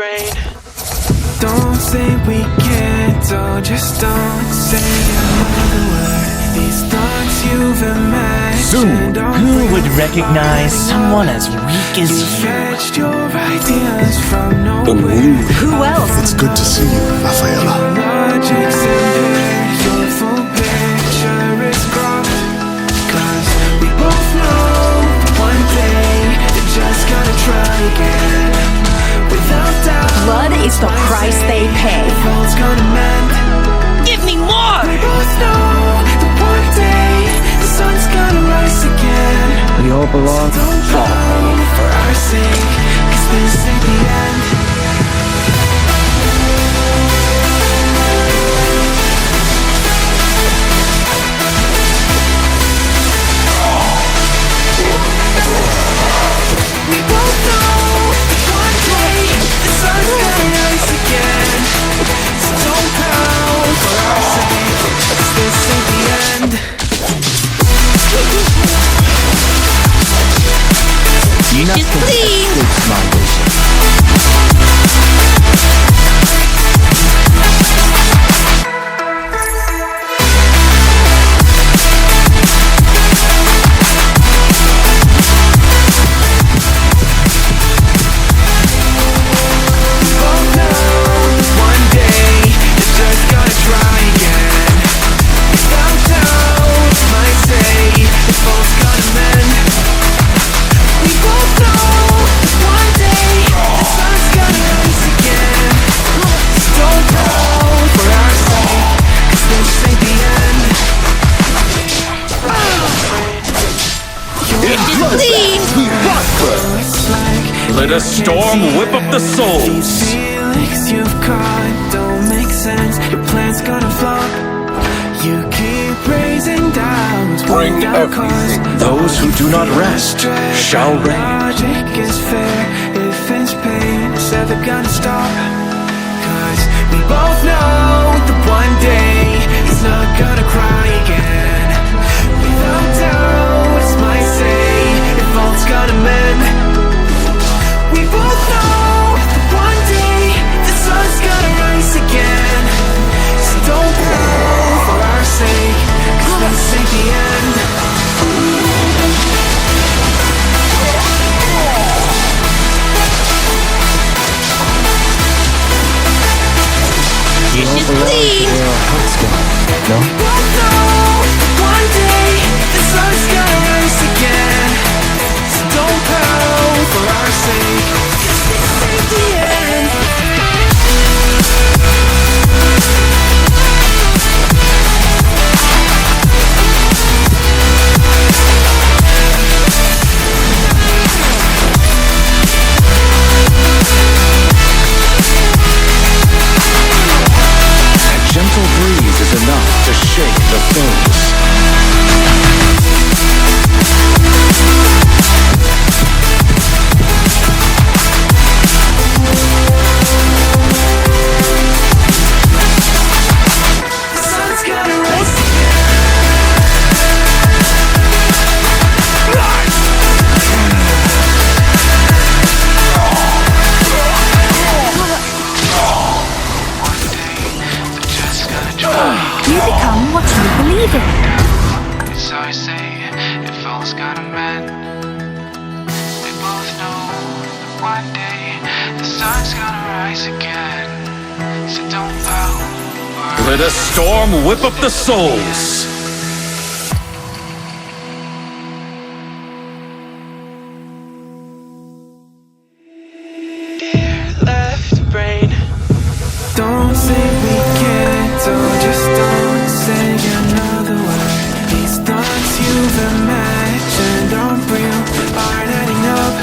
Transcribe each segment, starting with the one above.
brain. Don't say we can't, oh, just don't say another word. These thoughts you've imagined. Soon, who would recognize someone as weak as you? Fetched your ideas from nowhere. Who else? It's good to see you, Rafaela. Logic's impaired, your full picture is cropped. 'Cause we both know one day you're just gonna try again. Without doubt, Blood is the price they pay. all's gonna mend. Give me more! We both know that one day the sun's gonna rise again. We all belong. Don't fall for our sake, 'cause this ain't the end. We both know that one day the sun's gonna rise again. So don't pout for our sake, 'cause this ain't the end. Do you not think that fits my vision? Both know one day you're just gonna try again. Without doubt, might say if all's gonna mend. We both know one day the sun's gonna rise again. So don't fall for our sake, 'cause this ain't the end. It's like Let a storm whip up the these souls. feelings you've caught don't make sense. Your plan's gonna flop. You keep raising doubts Bring without cause. Those who do not rest shall reign. Logic is fair if it's pain. It's never gonna stop. 'Cause we both know that one day he's not gonna cry again. Without doubt, it's my say if all's gonna mend. We both know that one day the sun's gonna rise again. So don't pout for our sake, 'cause this ain't the end. You should leave. Where our hearts go. No? We both know that one day the sun's gonna rise again. So don't pout for our sake, 'cause this ain't the end. A gentle breeze is enough to shake the foes. The sun's gonna rise again. You become what you believe in. So I say, if all's gonna mend. We both know that one day the sun's gonna rise again. So don't pout. Let a storm whip up the souls. Dear left brain. Don't say we can't, oh, just don't say another word. These thoughts you've imagined aren't real, aren't adding up.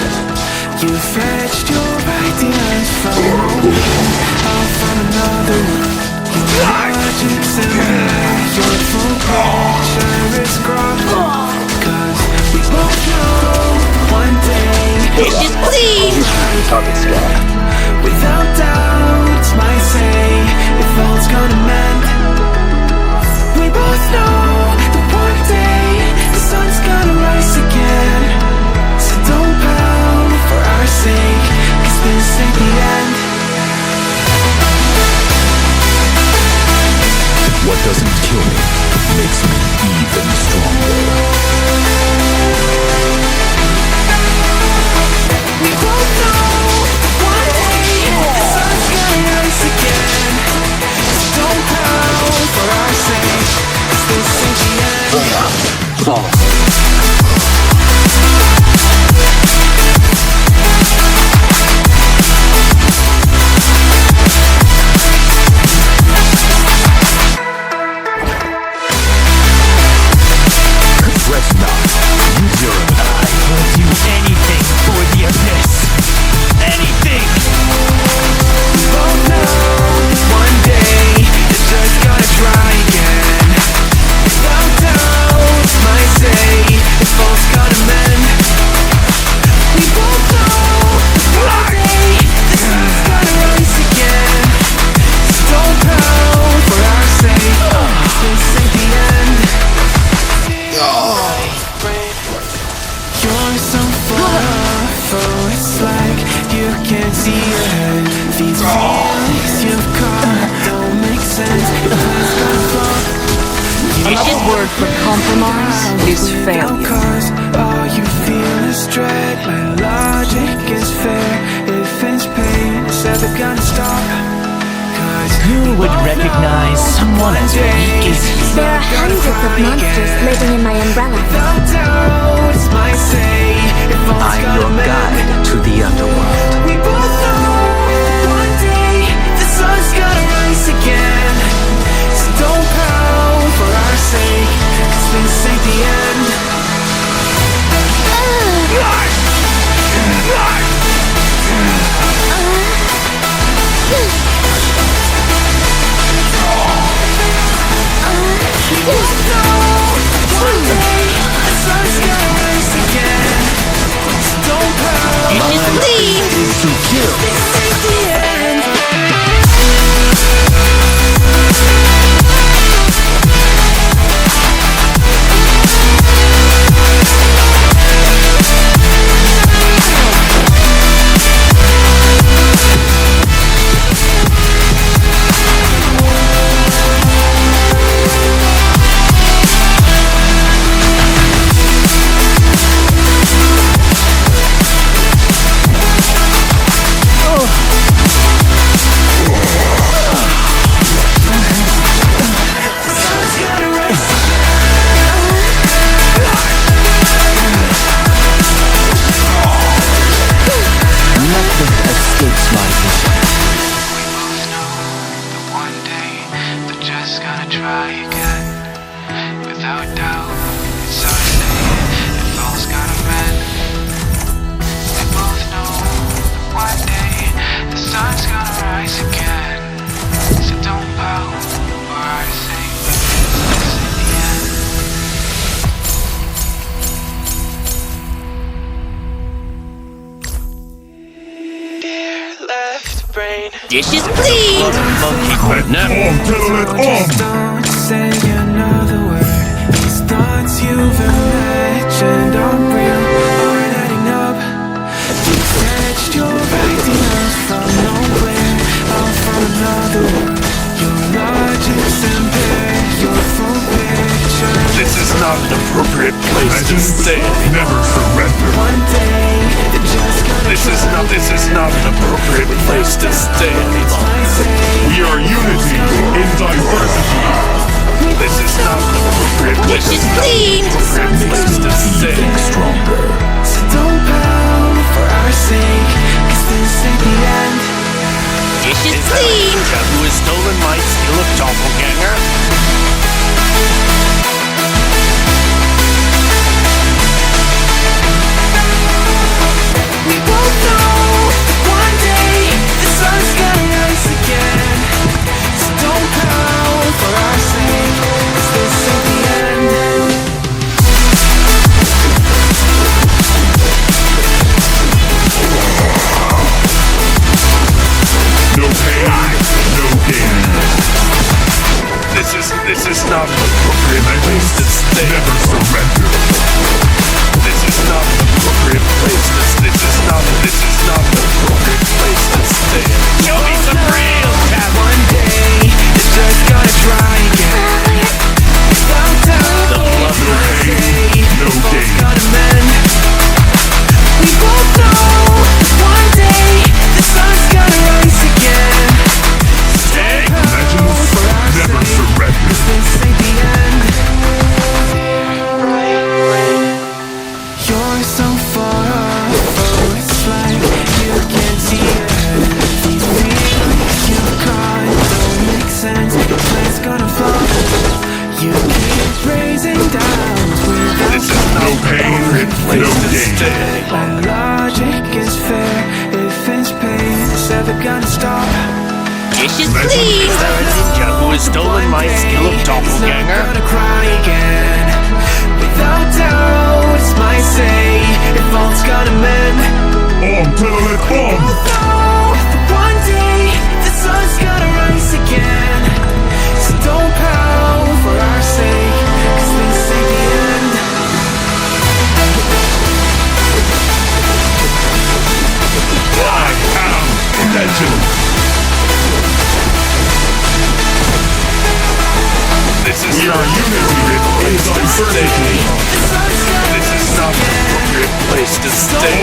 You fetched your ideas from nowhere, out from another world. Your logic's in there, your full picture is cropped. 'Cause we both know one day Just leave! without doubt, might say if all's gonna mend. We both know that one day the sun's gonna rise again. So don't pout for our sake, 'cause this ain't the end. it's like you can't see ahead. These feelings you've caught don't make sense. Your plan's gonna fall. Another word for compromise is failure. Cause all you feel is dread. My logic is fair. If it's pain, it's ever gonna stop. Who would recognize someone as weak as you? There are hundreds of monsters living in my umbrella. Without doubt, it's my say. If all's I'm gonna your mend. guide to the underworld. We both know one day the sun's gonna rise again. So don't pout for our sake, 'cause this ain't the end. We both know one day the sun's gonna rise again. So don't pout. To kill. This ain't the end. Nothing escapes my vision. We both know that one day they're just gonna try again. Without doubt, it's our say if all's gonna mend. We both know that one day the sun's gonna rise again. So don't pout for our sake, 'cause this ain't the end. Dear left brain, Dishes, please. Monkey court now. don't say another word. These thoughts you've imagined are real, aren't adding up. You fetched your ideas from nowhere, all from another world. Your logic's impaired, your full picture. This is not an appropriate place to stand. Never surrender. One day, you're just gonna This is not an appropriate place to stand. We are unity in diversity. This is not an appropriate place to stand. Stronger. So don't pout for our sake, 'cause this ain't the end. Dishes, Is that please. the who has stolen my skill of doppelganger? We both know one day the sun's gonna rise again. So don't pout for our sake, 'cause this ain't the end. No pain, no gain. This is not an appropriate place to stand. Never surrender. This is not an appropriate place to this is not an appropriate place to stand. Show me some real cat. One day it's just gonna try again. Without doubt, The blood it's my pain, say, no all's gain. gonna mend. We both know one day the sun's gonna rise again. Stay. Legends never surrender. This ain't the end. You're so far off, oh, it's like you can't see ahead. These feelings you caught don't make sense. Your plan's gonna fall. You keep raising doubts without This is no pain, no gain. my logic is fair. If it's pain, it's ever gonna stop. Dishes, please. Is that the ninja who has stolen my skill of doppelganger? Gonna cry again. Without doubt, it's my say. If all's gonna mend. Until it comes. One day the sun's gonna rise again. So don't pout for our sake, 'cause this ain't the end. are unity in diversity. This is not an appropriate place to stay.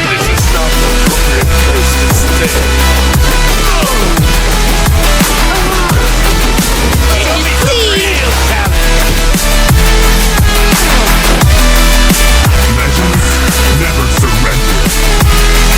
This is not an appropriate place to stay. Real talent. Legends never surrender.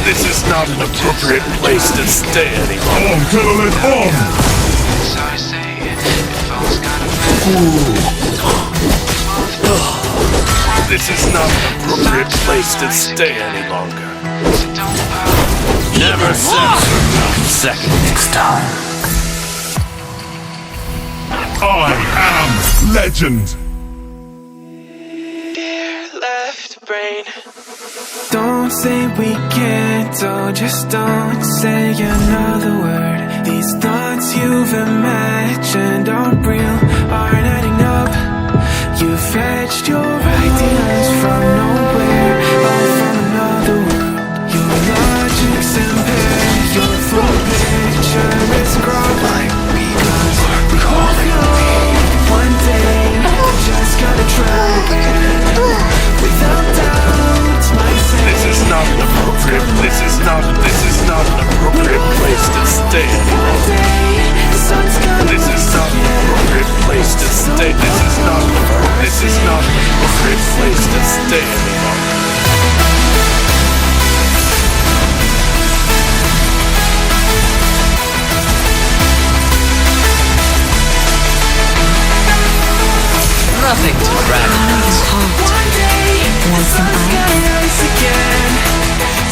This is not an appropriate place to stay anymore. On, Kettle, on! This is not an appropriate place to stay any longer. Never censor. Second next time. I am legend! Left brain. Don't say we can't, oh, just don't say another word. These thoughts you've imagined aren't real, aren't adding up. You fetched your ideas from nowhere, all from another world. Your logic's impaired, your full picture is growing. Because we both know one day you just gotta try. Without doubt, my say. This is not an appropriate, this is not an appropriate place to stay anymore. This is not an appropriate place to stay. This is not an appropriate place to stay anymore. Nothing to brag about. One day, the sun's gonna rise again.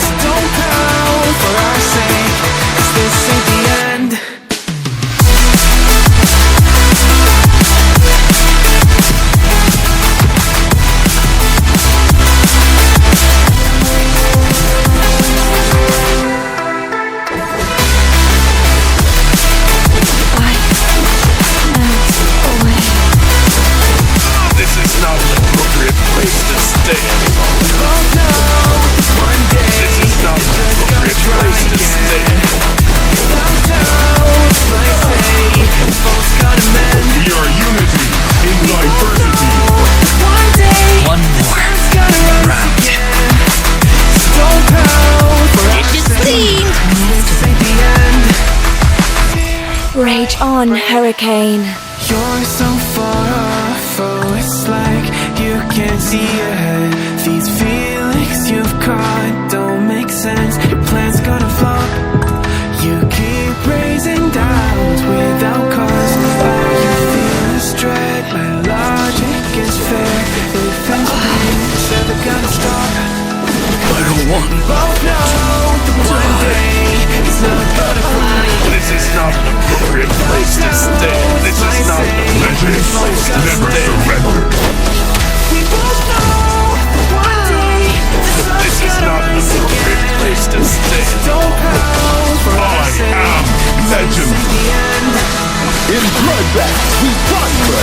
So don't pout for our sake, 'cause this ain't the end. This is not an appropriate place to stay anymore. Oh no, one day, This is not an appropriate place to stay. without doubt, my say, folks gotta mend. We are unity in diversity. One day, One the more sun's gonna rise round. again. So don't pout for our Dish is sake, clean. 'cause this ain't the end. Rage on, Hurricane. You're so far off, oh, it's like you can't see ahead. These feelings you've caught don't make sense. Your plan's gonna flop. You keep raising doubts without cause. All you feel is dread. My logic is fair. If and pain, it's never gonna stop. I don't want. Both know that one day it's not gonna fly. This is not an appropriate place to stay. This is not an appropriate place to stay. We both know that one day the sun's This is gonna not an rise appropriate again. place to stay. Don't pout for our I sake, am 'cause legend. this is the end. In bloodbath, we prosper.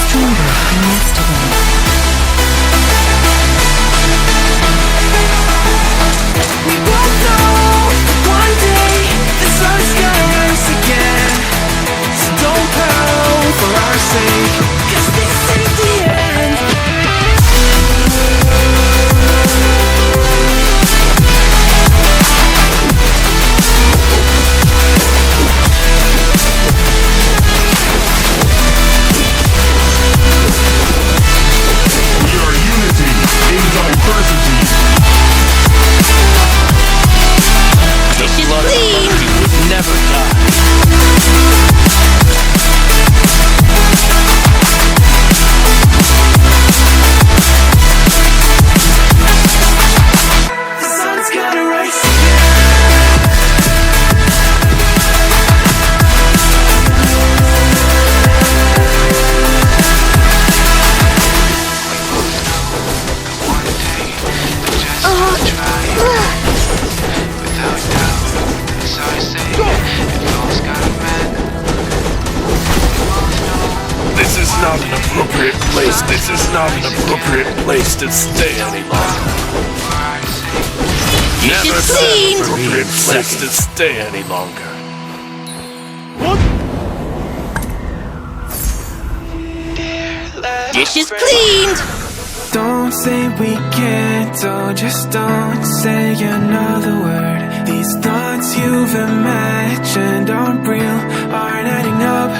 Stronger next to them. We both know that one day the sun's gonna rise again. So don't pout for appropriate place. This is not an appropriate place to stay any longer. Never is not clean. an appropriate place to stay any longer. Dish is cleaned. Don't say we can't, oh, just don't say another word. These thoughts you've imagined aren't real, aren't adding up.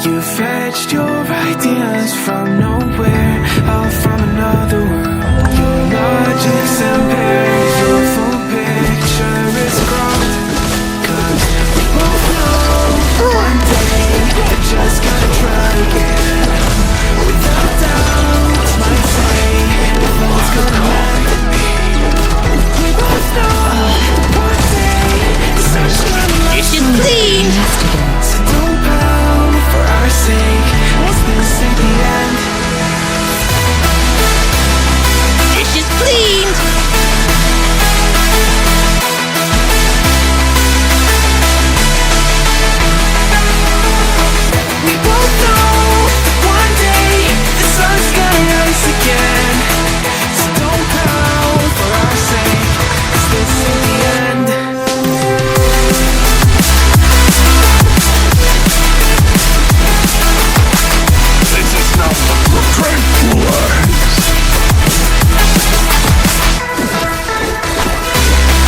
You fetched your ideas from nowhere, all from another world. Your logic's impaired, your full picture is cropped. 'Cause we both know one day you're just gonna try again. Without doubt, might say if all's gonna matter. We both know one day the sun's gonna rise. Dish is cleaned. So don't pound for our sake. Is this at the end? Dish is cleaned. We both know one day the sun's gonna rise again. So don't pound for our sake. Is this at the end? This is not the tranquilize.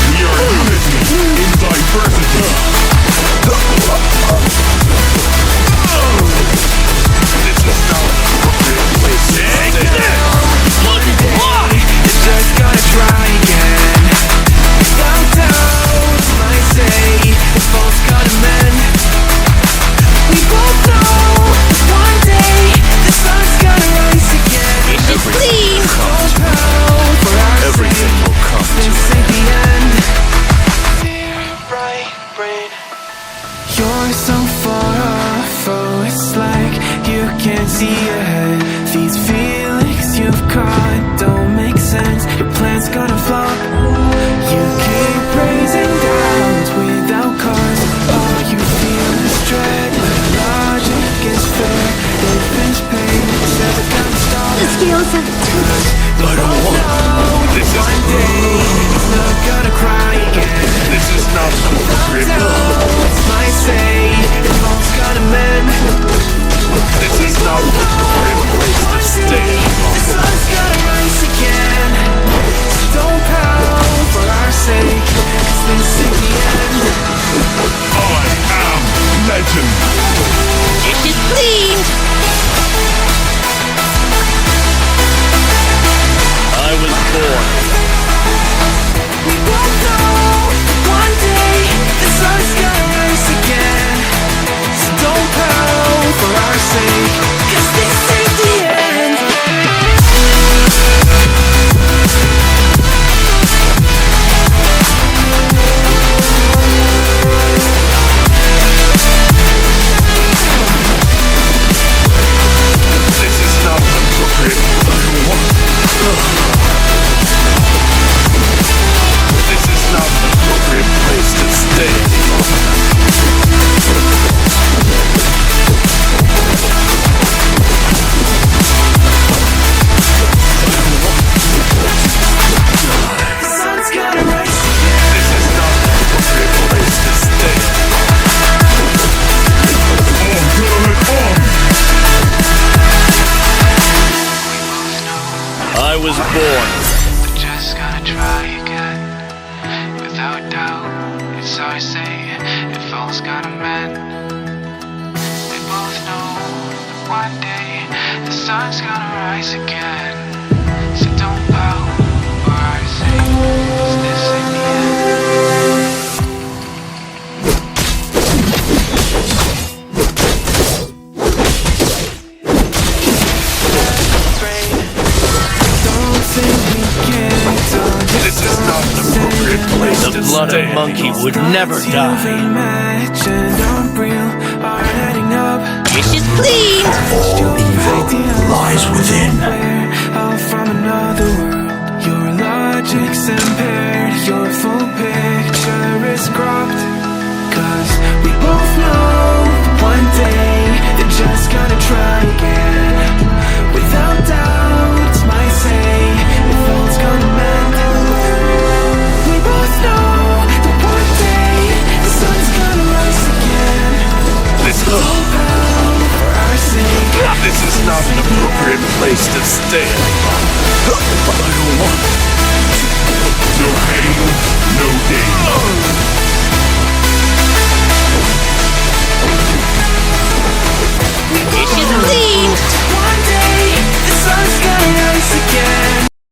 We are unity in diversity. This is not an appropriate place to stay. It's just gonna try again. Without doubt, might say if all's gonna mend. We both know one day the sun's gonna rise again. Dish is cleaned. Don't pound for our Everything sake. will come to This ain't the end. Dear bright brain, you're so far off. Oh, it's like you can't see ahead. These feelings you've caught don't make sense. Your plan's gonna flop. You keep raising doubts without cause. All you feel is dread. But logic is fair. If it's pain, it's never gonna stop. The skills of I don't want. This is One day, it's not gonna cry again. This is not an appropriate. Doubts might say if all's gonna mend. This is not an appropriate place to stay. The sun's gonna rise again. So don't pound for our sake. 'Cause this is the end. I am legend. Dish is cleaned. I was born. We both know one day the sun's gonna rise again. So don't pound for our sake. 'Cause this ain't the end. This is not an appropriate. This is not an appropriate place to stay any longer. The sun's gonna rise again. This is not an appropriate place to stay. I was born. We're just gonna try again. Without doubt, it's our say if all's gonna mend. We both know that one day the sun's gonna rise again. So don't pout for our sake. 'Cause this ain't the end. Don't think we can't, This is not an appropriate place The to blood stay. of monkey would never die. imagined aren't real, aren't adding up. Dish is cleaned. Lies within. All from another world. Your logic's impaired. Your full picture is cropped. 'Cause we both know one day they're just gonna try again. appropriate place to stay anymore. But I don't want